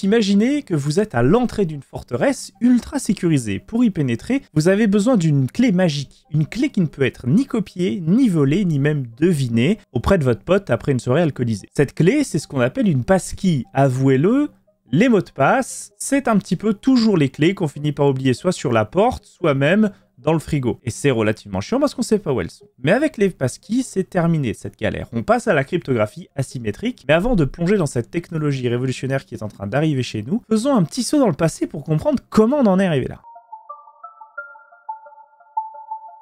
Imaginez que vous êtes à l'entrée d'une forteresse ultra sécurisée. Pour y pénétrer, vous avez besoin d'une clé magique. Une clé qui ne peut être ni copiée, ni volée, ni même devinée auprès de votre pote après une soirée alcoolisée. Cette clé, c'est ce qu'on appelle une passkey. Avouez-le, les mots de passe, c'est un petit peu toujours les clés qu'on finit par oublier soit sur la porte, soit même dans le frigo. Et c'est relativement chiant parce qu'on sait pas où elles sont. Mais avec les passkeys, c'est terminé cette galère. On passe à la cryptographie asymétrique. Mais avant de plonger dans cette technologie révolutionnaire qui est en train d'arriver chez nous, faisons un petit saut dans le passé pour comprendre comment on en est arrivé là.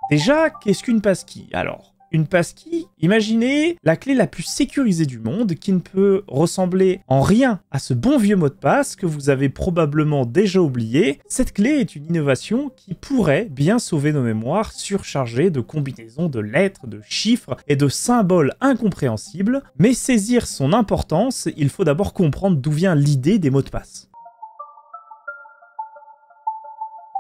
Déjà, qu'est-ce qu'une passkey? Alors, une passkey, imaginez la clé la plus sécurisée du monde qui ne peut ressembler en rien à ce bon vieux mot de passe que vous avez probablement déjà oublié. Cette clé est une innovation qui pourrait bien sauver nos mémoires surchargées de combinaisons de lettres, de chiffres et de symboles incompréhensibles. Mais saisir son importance, il faut d'abord comprendre d'où vient l'idée des mots de passe.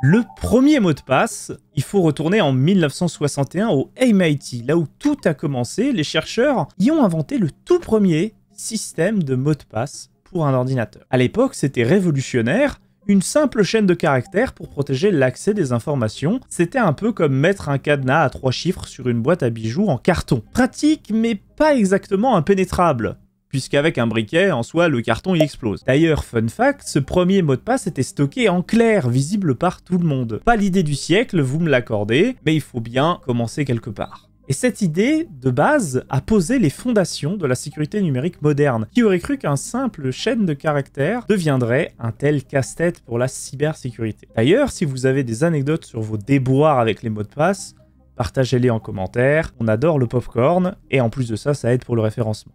Le premier mot de passe, il faut retourner en 1961 au MIT, là où tout a commencé. Les chercheurs y ont inventé le tout premier système de mots de passe pour un ordinateur. À l'époque, c'était révolutionnaire. Une simple chaîne de caractères pour protéger l'accès des informations. C'était un peu comme mettre un cadenas à 3 chiffres sur une boîte à bijoux en carton. Pratique, mais pas exactement impénétrable, puisqu'avec un briquet, en soi, le carton y explose. D'ailleurs, fun fact, ce premier mot de passe était stocké en clair, visible par tout le monde. Pas l'idée du siècle, vous me l'accordez, mais il faut bien commencer quelque part. Et cette idée, de base, a posé les fondations de la sécurité numérique moderne. Qui aurait cru qu'un simple chaîne de caractères deviendrait un tel casse-tête pour la cybersécurité? D'ailleurs, si vous avez des anecdotes sur vos déboires avec les mots de passe, partagez-les en commentaire. On adore le popcorn, et en plus de ça, ça aide pour le référencement.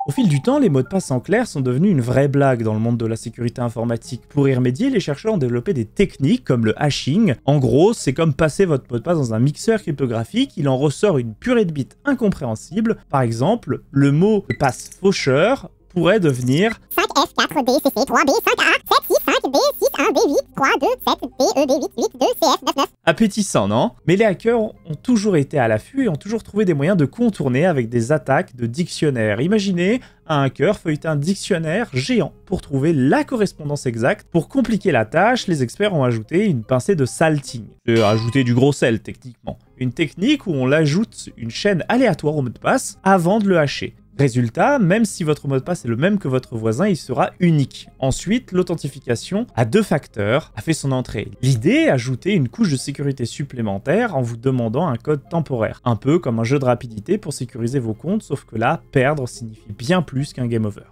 Au fil du temps, les mots de passe en clair sont devenus une vraie blague dans le monde de la sécurité informatique. Pour y remédier, les chercheurs ont développé des techniques comme le hashing. En gros, c'est comme passer votre mot de passe dans un mixeur cryptographique, il en ressort une purée de bits incompréhensibles. Par exemple, le mot de passe faucheur pourrait devenir 5F4DCC3B5A 7 6 5B6 1B8 3 2 7 BED8 8 2 CF99. appétissant, non? Mais les hackers ont toujours été à l'affût et ont toujours trouvé des moyens de contourner avec des attaques de dictionnaires. Imaginez un hacker feuilleter un dictionnaire géant pour trouver la correspondance exacte. Pour compliquer la tâche, les experts ont ajouté une pincée de salting. Ajouter du gros sel, techniquement. Une technique où on ajoute une chaîne aléatoire au mot de passe avant de le hasher. Résultat, même si votre mot de passe est le même que votre voisin, il sera unique. Ensuite, l'authentification à 2 facteurs a fait son entrée. L'idée, ajouter une couche de sécurité supplémentaire en vous demandant un code temporaire. Un peu comme un jeu de rapidité pour sécuriser vos comptes, sauf que là, perdre signifie bien plus qu'un game over.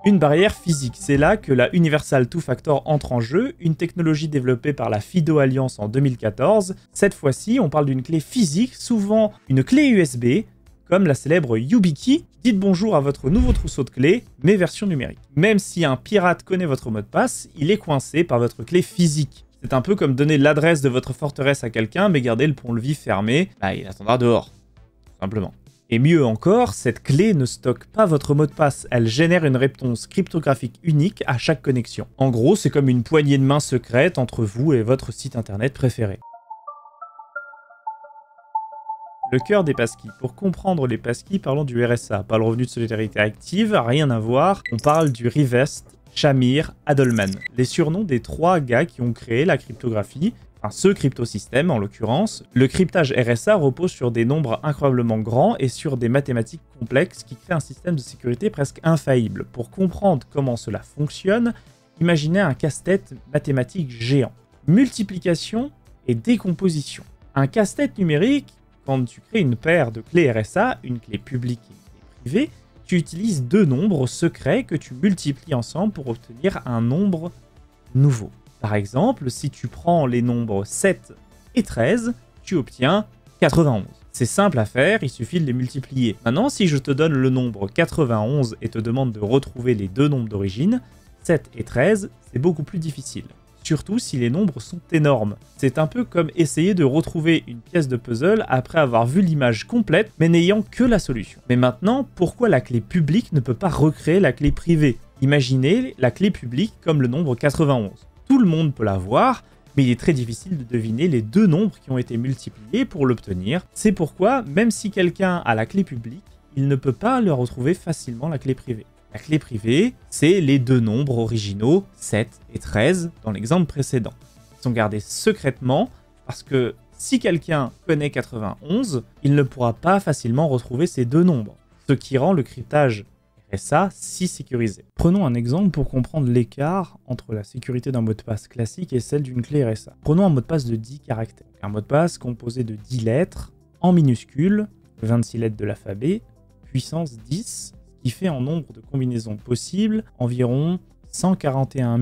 Une barrière physique, c'est là que la Universal Two Factor entre en jeu, une technologie développée par la FIDO Alliance en 2014. Cette fois-ci, on parle d'une clé physique, souvent une clé USB, comme la célèbre YubiKey. Dites bonjour à votre nouveau trousseau de clés, mais version numérique. Même si un pirate connaît votre mot de passe, il est coincé par votre clé physique. C'est un peu comme donner l'adresse de votre forteresse à quelqu'un, mais garder le pont-levis fermé, il attendra dehors, tout simplement. Et mieux encore, cette clé ne stocke pas votre mot de passe, elle génère une réponse cryptographique unique à chaque connexion. En gros, c'est comme une poignée de main secrète entre vous et votre site internet préféré. Le cœur des passkeys. Pour comprendre les passkeys, parlons du RSA, pas le revenu de solidarité active, rien à voir, on parle du Rivest, Shamir, Adelman, les surnoms des 3 gars qui ont créé la cryptographie. Ce cryptosystème, en l'occurrence. Le cryptage RSA repose sur des nombres incroyablement grands et sur des mathématiques complexes qui créent un système de sécurité presque infaillible. Pour comprendre comment cela fonctionne, imaginez un casse-tête mathématique géant. Multiplication et décomposition. Un casse-tête numérique, quand tu crées une paire de clés RSA, une clé publique et une clé privée, tu utilises 2 nombres secrets que tu multiplies ensemble pour obtenir un nombre nouveau. Par exemple, si tu prends les nombres 7 et 13, tu obtiens 91. C'est simple à faire, il suffit de les multiplier. Maintenant, si je te donne le nombre 91 et te demande de retrouver les 2 nombres d'origine, 7 et 13, c'est beaucoup plus difficile. Surtout si les nombres sont énormes. C'est un peu comme essayer de retrouver une pièce de puzzle après avoir vu l'image complète, mais n'ayant que la solution. Mais maintenant, pourquoi la clé publique ne peut pas recréer la clé privée? Imaginez la clé publique comme le nombre 91. Tout le monde peut l'avoir, mais il est très difficile de deviner les 2 nombres qui ont été multipliés pour l'obtenir. C'est pourquoi, même si quelqu'un a la clé publique, il ne peut pas le retrouver facilement la clé privée. La clé privée, c'est les deux nombres originaux, 7 et 13, dans l'exemple précédent. Ils sont gardés secrètement parce que si quelqu'un connaît 91, il ne pourra pas facilement retrouver ces deux nombres, ce qui rend le cryptage RSA si sécurisé. Prenons un exemple pour comprendre l'écart entre la sécurité d'un mot de passe classique et celle d'une clé RSA. Prenons un mot de passe de 10 caractères. Un mot de passe composé de 10 lettres, en minuscules, 26 lettres de l'alphabet, puissance 10, qui fait en nombre de combinaisons possibles environ 141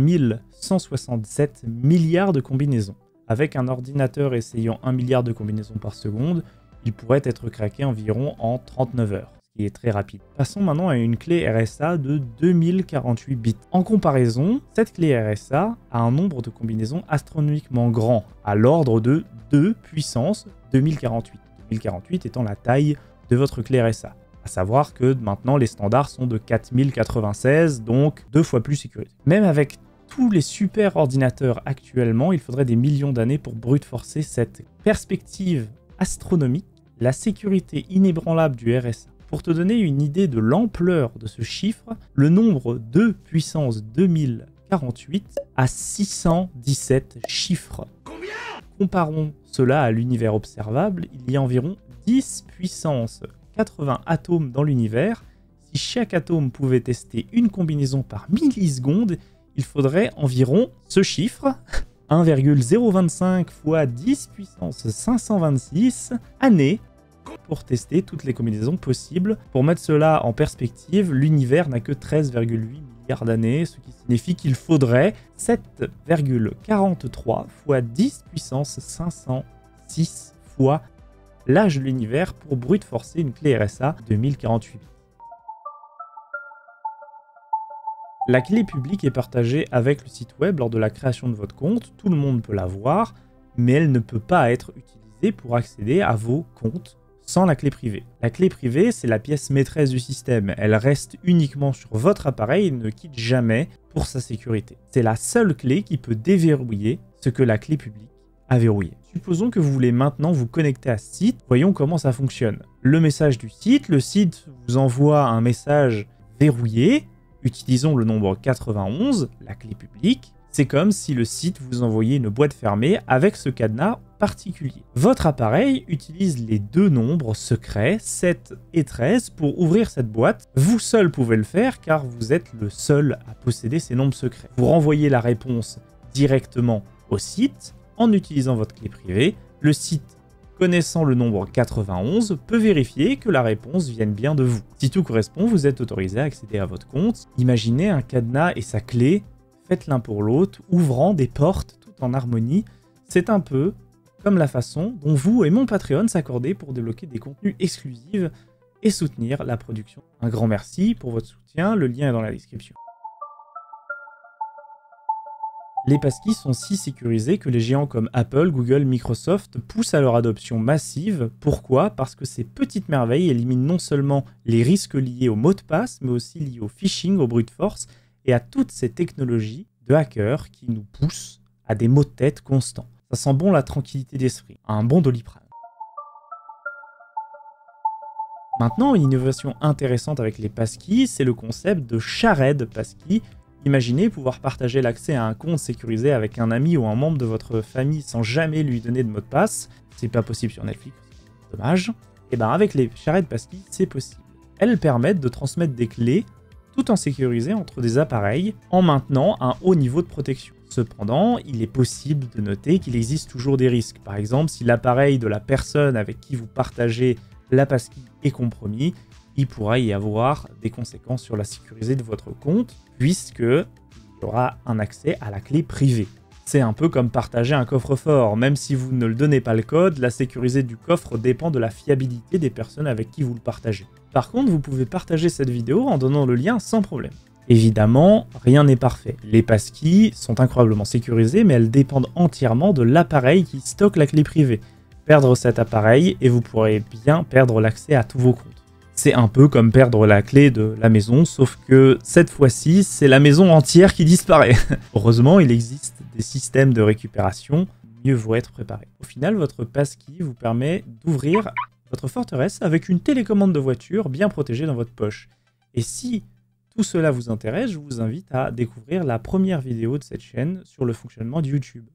167 milliards de combinaisons. Avec un ordinateur essayant 1 milliard de combinaisons par seconde, il pourrait être craqué environ en 39 heures, ce qui est très rapide. Passons maintenant à une clé RSA de 2048 bits. En comparaison, cette clé RSA a un nombre de combinaisons astronomiquement grand, à l'ordre de 2 puissance 2048. 2048 étant la taille de votre clé RSA. À savoir que maintenant les standards sont de 4096, donc 2 fois plus sécurisés. Même avec tous les super ordinateurs actuellement, il faudrait des millions d'années pour brute forcer cette perspective astronomique, la sécurité inébranlable du RSA. Pour te donner une idée de l'ampleur de ce chiffre, le nombre 2 puissance 2048 a 617 chiffres. Combien ? Comparons cela à l'univers observable, il y a environ 10 puissance 80 atomes dans l'univers. Si chaque atome pouvait tester une combinaison par milliseconde, il faudrait environ ce chiffre, 1,025 fois 10 puissance 526 années pour tester toutes les combinaisons possibles. Pour mettre cela en perspective, l'univers n'a que 13,8 milliards d'années, ce qui signifie qu'il faudrait 7,43 fois 10 puissance 506 fois l'âge de l'univers pour brute forcer une clé RSA 2048. La clé publique est partagée avec le site web lors de la création de votre compte, tout le monde peut la voir, mais elle ne peut pas être utilisée pour accéder à vos comptes sans la clé privée. La clé privée, c'est la pièce maîtresse du système, elle reste uniquement sur votre appareil et ne quitte jamais pour sa sécurité. C'est la seule clé qui peut déverrouiller ce que la clé publique a verrouillé. Supposons que vous voulez maintenant vous connecter à ce site, voyons comment ça fonctionne. Le message du site, le site vous envoie un message verrouillé, utilisons le nombre 91, la clé publique. C'est comme si le site vous envoyait une boîte fermée avec ce cadenas particulier. Votre appareil utilise les deux nombres secrets, 7 et 13, pour ouvrir cette boîte. Vous seul pouvez le faire car vous êtes le seul à posséder ces nombres secrets. Vous renvoyez la réponse directement au site en utilisant votre clé privée. Le site, connaissant le nombre 91, peut vérifier que la réponse vienne bien de vous. Si tout correspond, vous êtes autorisé à accéder à votre compte. Imaginez un cadenas et sa clé, faites l'un pour l'autre, ouvrant des portes tout en harmonie. C'est un peu comme la façon dont vous et mon Patreon s'accordaient pour débloquer des contenus exclusifs et soutenir la production. Un grand merci pour votre soutien, le lien est dans la description. Les passkeys sont si sécurisés que les géants comme Apple, Google, Microsoft poussent à leur adoption massive. Pourquoi ? Parce que ces petites merveilles éliminent non seulement les risques liés aux mots de passe, mais aussi liés au phishing, au brute force et à toutes ces technologies de hackers qui nous poussent à des maux de tête constants. Ça sent bon la tranquillité d'esprit, un bon Doliprane. Maintenant, une innovation intéressante avec les passkeys, c'est le concept de shared passkey. Imaginez pouvoir partager l'accès à un compte sécurisé avec un ami ou un membre de votre famille sans jamais lui donner de mot de passe. C'est pas possible sur Netflix, c'est dommage. Et bien avec les shared passkey, c'est possible. Elles permettent de transmettre des clés tout en sécurisé entre des appareils en maintenant un haut niveau de protection. Cependant, il est possible de noter qu'il existe toujours des risques. Par exemple, si l'appareil de la personne avec qui vous partagez la passkey est compromis, il pourra y avoir des conséquences sur la sécurité de votre compte, puisqu'il y aura un accès à la clé privée. C'est un peu comme partager un coffre-fort. Même si vous ne le donnez pas le code, la sécurité du coffre dépend de la fiabilité des personnes avec qui vous le partagez. Par contre, vous pouvez partager cette vidéo en donnant le lien sans problème. Évidemment, rien n'est parfait. Les passkeys sont incroyablement sécurisés, mais elles dépendent entièrement de l'appareil qui stocke la clé privée. Perdre cet appareil et vous pourrez bien perdre l'accès à tous vos comptes. C'est un peu comme perdre la clé de la maison, sauf que cette fois-ci, c'est la maison entière qui disparaît. Heureusement, il existe des systèmes de récupération, mieux vaut être préparé. Au final, votre passkey vous permet d'ouvrir votre forteresse avec une télécommande de voiture bien protégée dans votre poche. Et si tout cela vous intéresse, je vous invite à découvrir la première vidéo de cette chaîne sur le fonctionnement de YouTube.